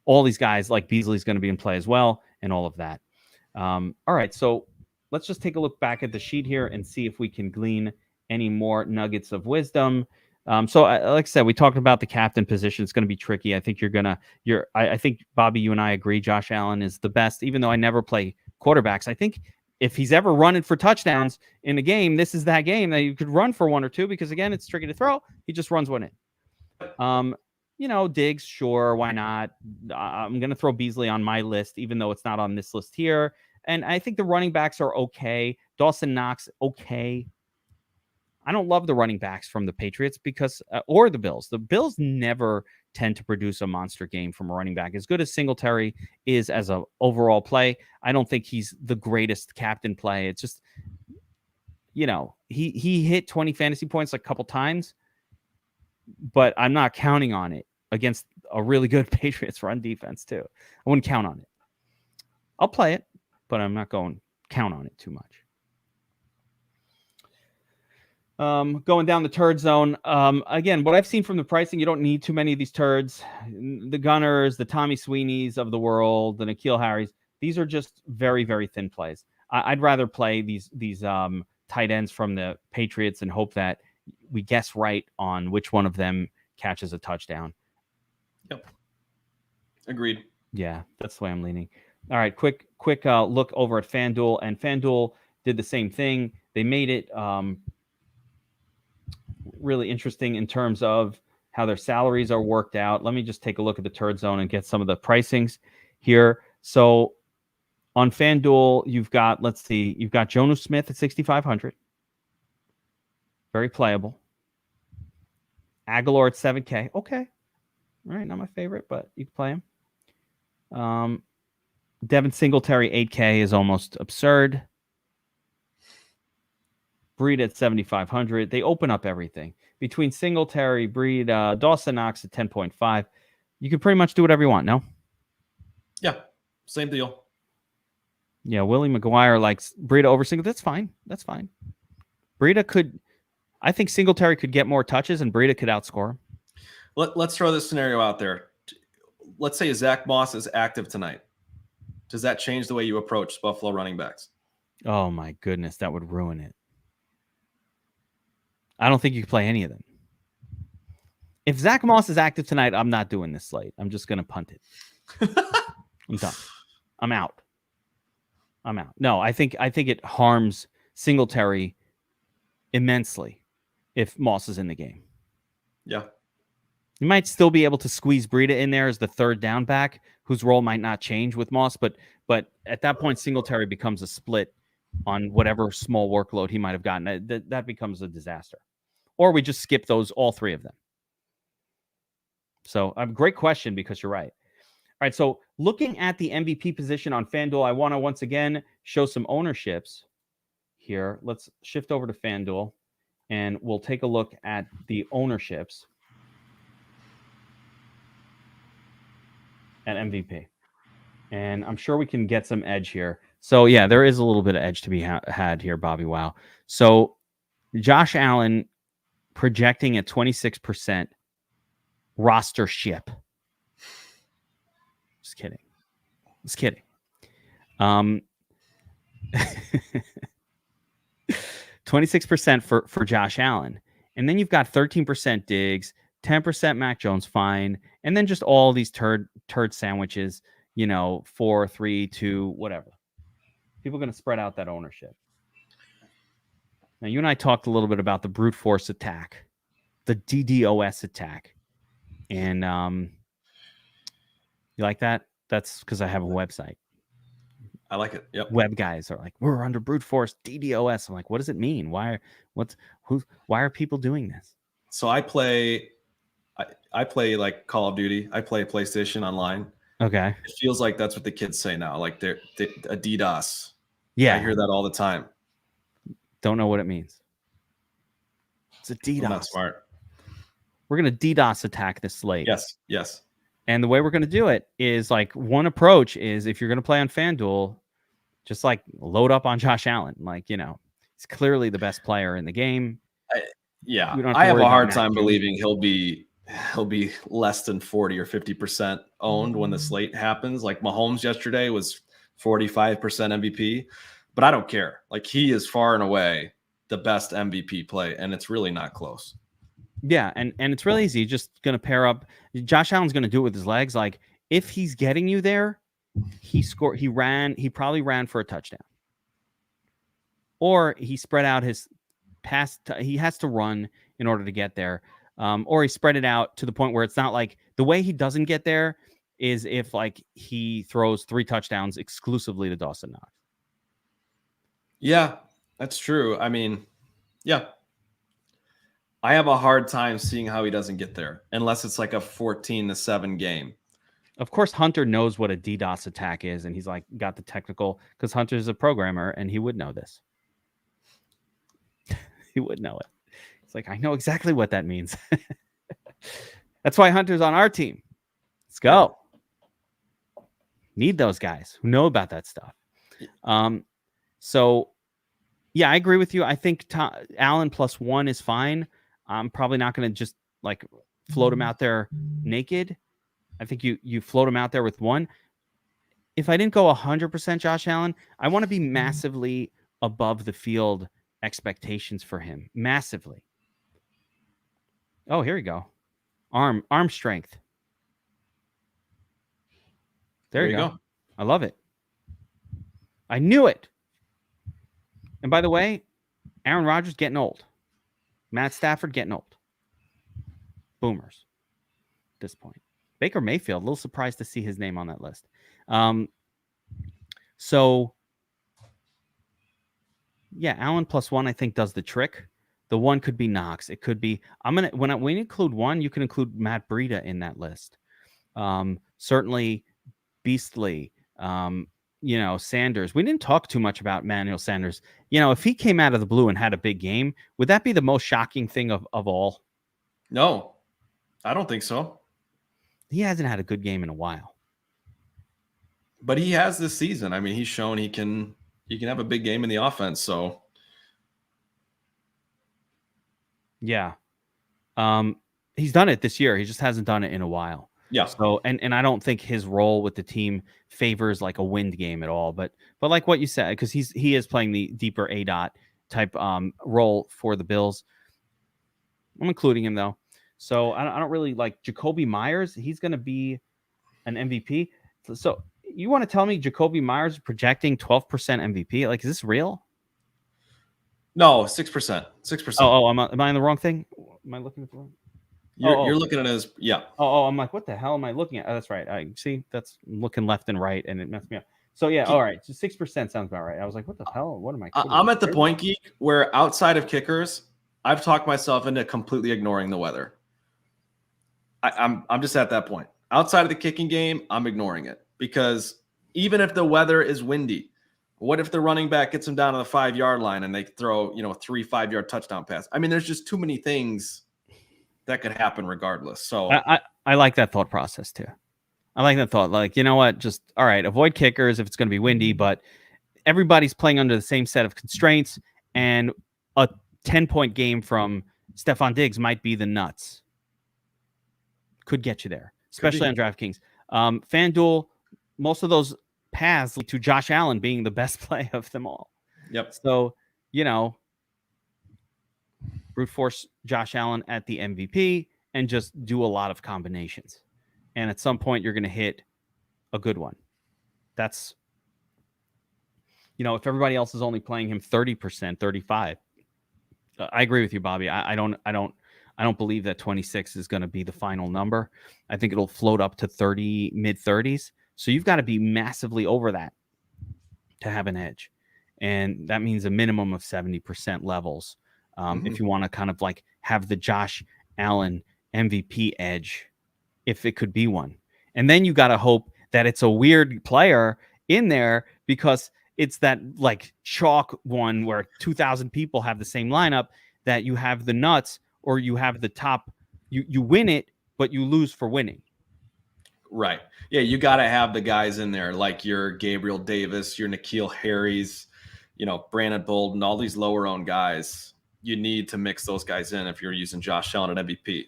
all these guys like Beasley's going to be in play as well, and all of that. All right, so let's just take a look back at the sheet here and see if we can glean any more nuggets of wisdom. So like I said, we talked about the captain position. It's going to be tricky. I think I think Bobby, you and I agree. Josh Allen is the best, even though I never play quarterbacks. I think if he's ever running for touchdowns in a game, this is that game that you could run for 1 or 2 because again, it's tricky to throw. He just runs one in. Diggs, sure, why not? I'm going to throw Beasley on my list, even though it's not on this list here. And I think the running backs are okay. Dawson Knox, okay. I don't love the running backs from the Patriots because, or the Bills. The Bills never tend to produce a monster game from a running back. As good as Singletary is as an overall play, I don't think he's the greatest captain play. It's just, he hit 20 fantasy points a couple times, but I'm not counting on it against a really good Patriots run defense too. I wouldn't count on it. I'll play it, but I'm not going to count on it too much. Going down the turd zone. Again, what I've seen from the pricing, you don't need too many of these turds. The Gunners, the Tommy Sweeneys of the world, the N'Keal Harrys, these are just very, very thin plays. I'd rather play these tight ends from the Patriots and hope that we guess right on which one of them catches a touchdown. Yep. Agreed. Yeah, that's the way I'm leaning. All right, quick look over at FanDuel, and FanDuel did the same thing. They made it really interesting in terms of how their salaries are worked out. Let me just take a look at the turd zone and get some of the pricings here. So on FanDuel, you've got Jonnu Smith at 6,500. Very playable. Aguilar at 7K. Okay. All right, not my favorite, but you can play him. Devin Singletary, 8K is almost absurd. Breed at 7,500. They open up everything. Between Singletary, Breed, Dawson Knox at 10.5. You can pretty much do whatever you want, no? Yeah, same deal. Yeah, Willie McGuire likes Breida over Singletary. That's fine. Breida could... I think Singletary could get more touches and Breida could outscore him. Let's throw this scenario out there. Let's say Zach Moss is active tonight. Does that change the way you approach Buffalo running backs? Oh, my goodness. That would ruin it. I don't think you can play any of them. If Zach Moss is active tonight, I'm not doing this slate. I'm just going to punt it. I'm done. I'm out. No, I think it harms Singletary immensely if Moss is in the game. Yeah. You might still be able to squeeze Breida in there as the third down back, whose role might not change with Moss, but at that point, Singletary becomes a split on whatever small workload he might have gotten. That becomes a disaster. Or we just skip all 3 of them. So a great question because you're right. All right, so looking at the MVP position on FanDuel, I want to once again show some ownerships here. Let's shift over to FanDuel, and we'll take a look at the ownerships at MVP. And I'm sure we can get some edge here. So, yeah, there is a little bit of edge to be had here, Bobbywow. So, Josh Allen projecting at 26% rostership. Just kidding. 26% for Josh Allen. And then you've got 13% Diggs, 10% Mac Jones, fine. And then just all these turd sandwiches, 4, 3, 2, whatever. People are going to spread out that ownership. Now, you and I talked a little bit about the brute force attack, the DDoS attack. And You like that? That's because I have a website. I like it. Yep. Web guys are like, we're under brute force DDoS. I'm like, what does it mean? Why are people doing this? So I play like Call of Duty. I play PlayStation online. Okay. It feels like that's what the kids say now. Like they're a DDoS. Yeah. I hear that all the time. Don't know what it means. It's a DDoS. I'm not smart. We're going to DDoS attack this slate. Yes. And the way we're going to do it is like one approach is if you're going to play on FanDuel, just like load up on Josh Allen. Like, he's clearly the best player in the game. I have a hard time believing he'll be less than 40 or 50% owned when the slate happens. Like Mahomes yesterday was 45% MVP, but I don't care. Like he is far and away the best MVP play, and it's really not close. Yeah, and it's really easy. Just going to pair up. Josh Allen's going to do it with his legs. Like if he's getting you there, he probably ran for a touchdown. Or he spread out his pass. He has to run in order to get there. Or he spread it out to the point where it's not like the way he doesn't get there is if like he throws 3 touchdowns exclusively to Dawson Knox. Yeah, that's true. I mean, yeah. I have a hard time seeing how he doesn't get there unless it's like a 14-7 game. Of course, Hunter knows what a DDoS attack is, and he's like got the technical because Hunter's a programmer and he would know this. He would know it. It's like, I know exactly what that means. That's why Hunter's on our team. Let's go. Need those guys who know about that stuff. So, yeah, I agree with you. I think Allen +1 is fine. I'm probably not going to just like float him out there naked. I think you float him out there with 1. If I didn't go 100% Josh Allen, I want to be massively above the field expectations for him. Massively. Oh, here we go. Arm strength. There you go. I love it. I knew it. And by the way, Aaron Rodgers getting old. Matt Stafford getting old. Boomers at this point. Baker Mayfield, a little surprised to see his name on that list. So, yeah, Allen +1 I think does the trick. The 1 could be Knox. It could be when we include 1, you can include Matt Breida in that list. Certainly Beastly. Sanders. We didn't talk too much about Manuel Sanders. If he came out of the blue and had a big game, would that be the most shocking thing of all? No, I don't think so. He hasn't had a good game in a while. But he has this season. I mean, he's shown he can have a big game in the offense. So, yeah. He's done it this year. He just hasn't done it in a while. Yeah. So, and I don't think his role with the team favors like a wind game at all. But like what you said, because he is playing the deeper ADOT type role for the Bills. I'm including him though. So I don't really like Jacoby Myers. He's going to be an MVP. So you want to tell me Jacoby Myers is projecting 12% MVP? Like, is this real? No, 6%. 6%. Oh, am I on the wrong thing? Am I looking at the wrong? You're looking at it as, yeah. I'm like, what the hell am I looking at? Oh, that's right. I see. That's looking left and right, and it messed me up. So yeah, all right. So 6% sounds about right. I was like, what the hell? What am I? I'm at the point, Geek, where outside of kickers, I've talked myself into completely ignoring the weather. I'm just at that point. Outside of the kicking game, I'm ignoring it because even if the weather is windy, what if the running back gets them down to the 5-yard line and they throw, a 3 5-yard touchdown pass? I mean, there's just too many things that could happen regardless. So I like that thought process too. I like that thought. Like, you know what? Just all right. Avoid kickers if it's going to be windy, but everybody's playing under the same set of constraints, and a 10-point game from Stephon Diggs might be the nuts. Could get you there, especially on DraftKings. FanDuel, most of those paths lead to Josh Allen being the best play of them all. Yep. So, brute force Josh Allen at the MVP and just do a lot of combinations. And at some point, you're going to hit a good one. That's, if everybody else is only playing him 30%, 35%. I agree with you, Bobby. I don't I don't believe that 26 is going to be the final number. I think it'll float up to 30, mid 30s. So you've got to be massively over that to have an edge. And that means a minimum of 70% levels. If you want to kind of like have the Josh Allen MVP edge, if it could be one. And then you got to hope that it's a weird player in there, because it's that like chalk one where 2,000 people have the same lineup, that you have the nuts, or you have the top, you win it, but you lose for winning. Right. Yeah, you got to have the guys in there like your Gabriel Davis, your N'Keal Harris, Brandon Bolden, all these lower owned guys. You need to mix those guys in if you're using Josh Allen at MVP.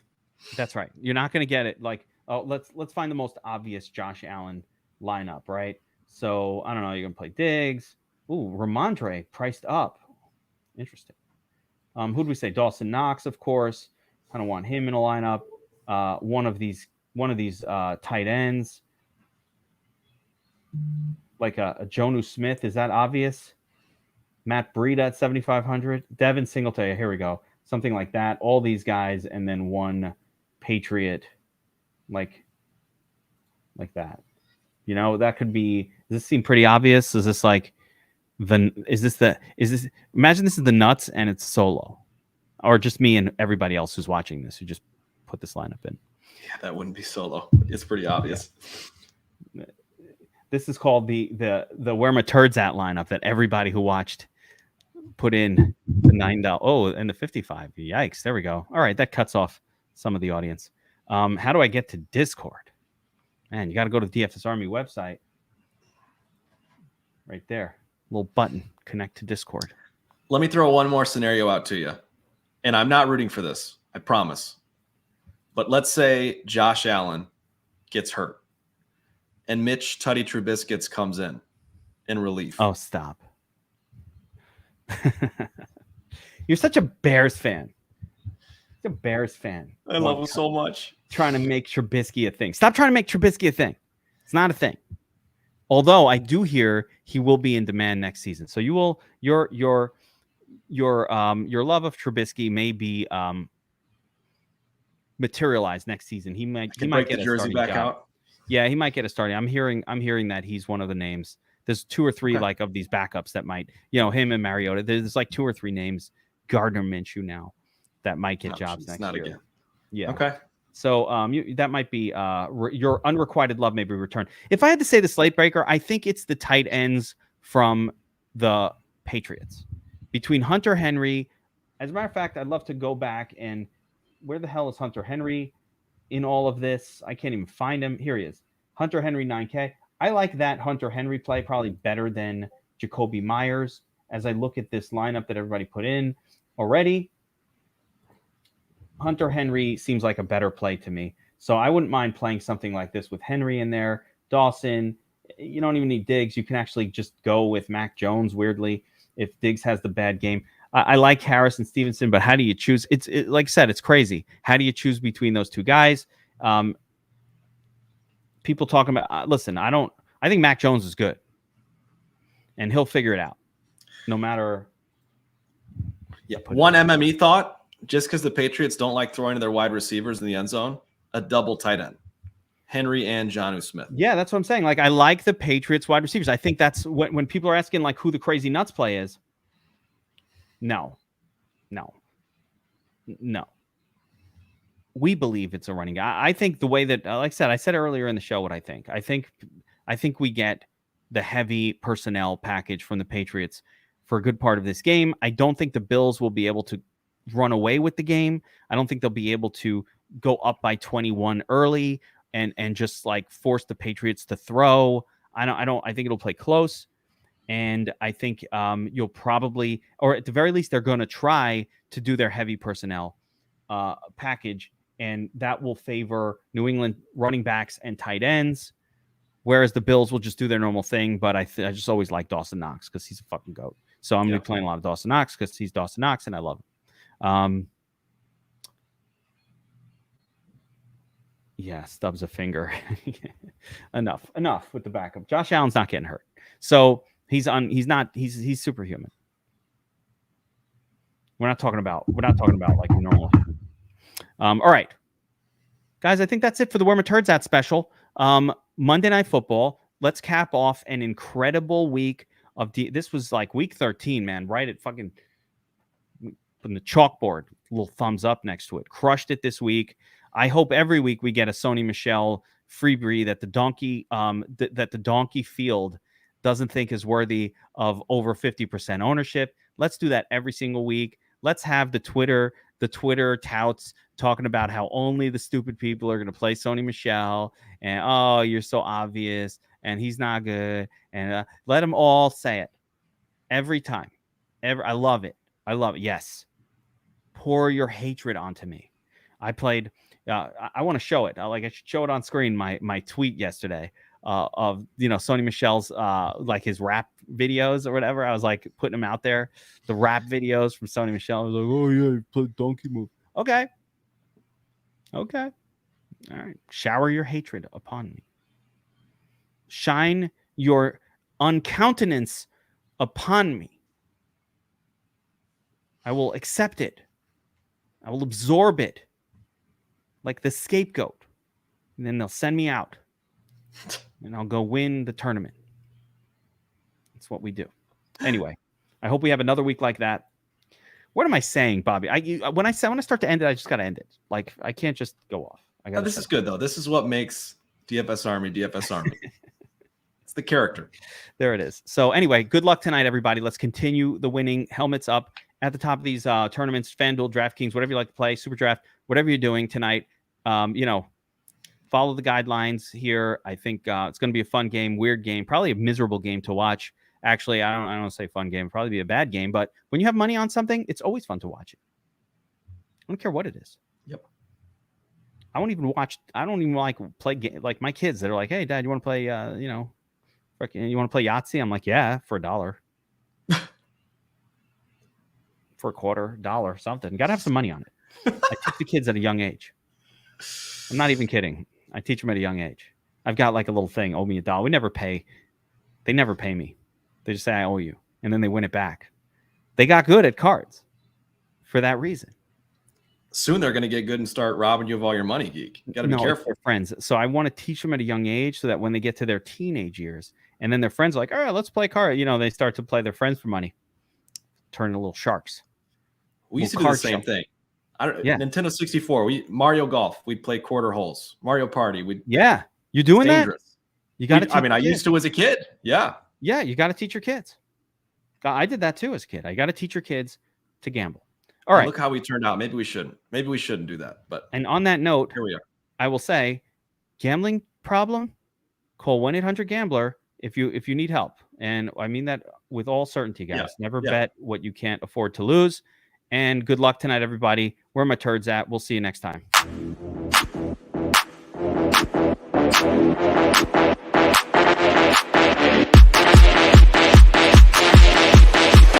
That's right. You're not going to get it like, oh, let's find the most obvious Josh Allen lineup, right? So I don't know. You're going to play Diggs. Ooh, Ramondre priced up. Interesting. Who do we say? Dawson Knox, of course. I don't want him in a lineup. One of these tight ends, like a Jonnu Smith. Is that obvious? Matt Breida at 7,500. Devin Singletary. Here we go. Something like that. All these guys, and then one Patriot, like that. That could be. Does this seem pretty obvious? Is this like imagine this is the nuts and it's solo, or just me and everybody else who's watching this who just put this lineup in. Yeah, that wouldn't be solo. It's pretty obvious. Yeah. This is called the Where My Turds At lineup that everybody who watched put in the $9. Oh, and the 55. Yikes. There we go. All right. That cuts off some of the audience. How do I get to Discord? Man, you got to go to the DFS Army website. Right there. Little button. Connect to Discord. Let me throw one more scenario out to you. And I'm not rooting for this. I promise. But let's say Josh Allen gets hurt and Mitch Tutty Trubisky comes in relief. Oh, stop. You're such a Bears fan. You're a Bears fan. I love him so much. Trying to make Trubisky a thing. Stop trying to make Trubisky a thing. It's not a thing. Although I do hear he will be in demand next season. So you will your love of Trubisky may be materialized next season. He might get the jersey back out. Yeah, he might get a starting. I'm hearing that he's one of the names. There's 2 or 3 like of these backups that might, him and Mariota. There's like 2 or 3 names. Gardner Minshew now that might get jobs next year. Again. Yeah. Okay. So that might be your unrequited love may be returned. If I had to say the slate breaker, I think it's the tight ends from the Patriots. Between Hunter Henry, as a matter of fact, I'd love to go back and where the hell is Hunter Henry in all of this? I can't even find him. Here he is. Hunter Henry 9K. I like that Hunter Henry play probably better than Jacoby Myers. As I look at this lineup that everybody put in already, Hunter Henry seems like a better play to me. So I wouldn't mind playing something like this with Henry in there. Dawson, you don't even need Diggs. You can actually just go with Mac Jones, weirdly, if Diggs has the bad game. I like Harris and Stevenson, but how do you choose? It's like I said, it's crazy. How do you choose between those 2 guys? People talking about, listen, I think Mac Jones is good and he'll figure it out no matter. Yeah. One MME thought, just because the Patriots don't like throwing to their wide receivers in the end zone, a double tight end, Henry and Jonnu Smith. Yeah, that's what I'm saying. Like, I like the Patriots wide receivers. I think that's when people are asking like who the crazy nuts play is. No. We believe it's a running guy. I think the way that, like I said earlier in the show what I think. I think we get the heavy personnel package from the Patriots for a good part of this game. I don't think the Bills will be able to run away with the game. I don't think they'll be able to go up by 21 early and just like force the Patriots to throw. I think it'll play close. And I think you'll probably, or at the very least, they're going to try to do their heavy personnel package. And that will favor New England running backs and tight ends, whereas the Bills will just do their normal thing. But I just always like Dawson Knox because he's a fucking goat. So I'm going to be playing a lot of Dawson Knox because he's Dawson Knox and I love him. Yeah, stubs a finger. Enough with the backup. Josh Allen's not getting hurt. So he's superhuman. We're not talking about like normal. All right, guys, I think that's it for the Where My Turds At special. Monday Night Football. Let's cap off an incredible week of this was like week 13, man. Right at fucking from the chalkboard. Little thumbs up next to it. Crushed it this week. I hope every week we get a Sony Michel freebie that the donkey that the donkey field doesn't think is worthy of over 50% ownership. Let's do that every single week. Let's have the Twitter touts talking about how only the stupid people are going to play Sony Michel and, oh, you're so obvious and he's not good. And let them all say it every time. I love it. I love it. Yes. Pour your hatred onto me. I played, I want to show it. I should show it on screen. My tweet yesterday of, Sony Michel's, like his rap videos or whatever. I was like putting them out there. The rap videos from Sony Michel. I was like, oh yeah, you played donkey move. Okay. All right. Shower your hatred upon me. Shine your uncountenance upon me. I will accept it. I will absorb it like the scapegoat. And then they'll send me out. And I'll go win the tournament. That's what we do. Anyway, I hope we have another week like that. What am I saying, Bobby? When I start to end it, I just got to end it. Like, I can't just go off. This is good, though. This is what makes DFS Army. It's the character. There it is. So anyway, good luck tonight, everybody. Let's continue the winning. Helmets up at the top of these tournaments, FanDuel, DraftKings, whatever you like to play, Super Draft, whatever you're doing tonight. Follow the guidelines here. I think it's going to be a fun game, weird game, probably a miserable game to watch. Actually, I don't say fun game, probably be a bad game. But when you have money on something, it's always fun to watch it. I don't care what it is. Yep. I don't even like play like my kids that are like, hey, Dad, you want to play? You want to play Yahtzee? I'm like, yeah, for $1. For $0.25, something. Got to have some money on it. I teach the kids at a young age. I'm not even kidding. I teach them at a young age. I've got like a little thing, owe me $1. We never pay. They never pay me. They just say, I owe you. And then they win it back. They got good at cards for that reason. Soon they're going to get good and start robbing you of all your money, Geek. You got to be careful. They're friends. So I want to teach them at a young age so that when they get to their teenage years and then their friends are like, all right, let's play card. They start to play their friends for money. Turn into little sharks. We used to do the same thing. Nintendo 64. Mario Golf. We'd play quarter holes. Mario Party. You doing that? You got to. I used to as a kid. Yeah. Yeah, you got to teach your kids. I did that too as a kid. I got to teach your kids to gamble. All right. Look how we turned out. Maybe we shouldn't. Maybe we shouldn't do that. And on that note, here we are. I will say, gambling problem, call 1-800-GAMBLER if you need help. And I mean that with all certainty, guys. Never bet what you can't afford to lose. And good luck tonight, everybody. Where my turds at? We'll see you next time.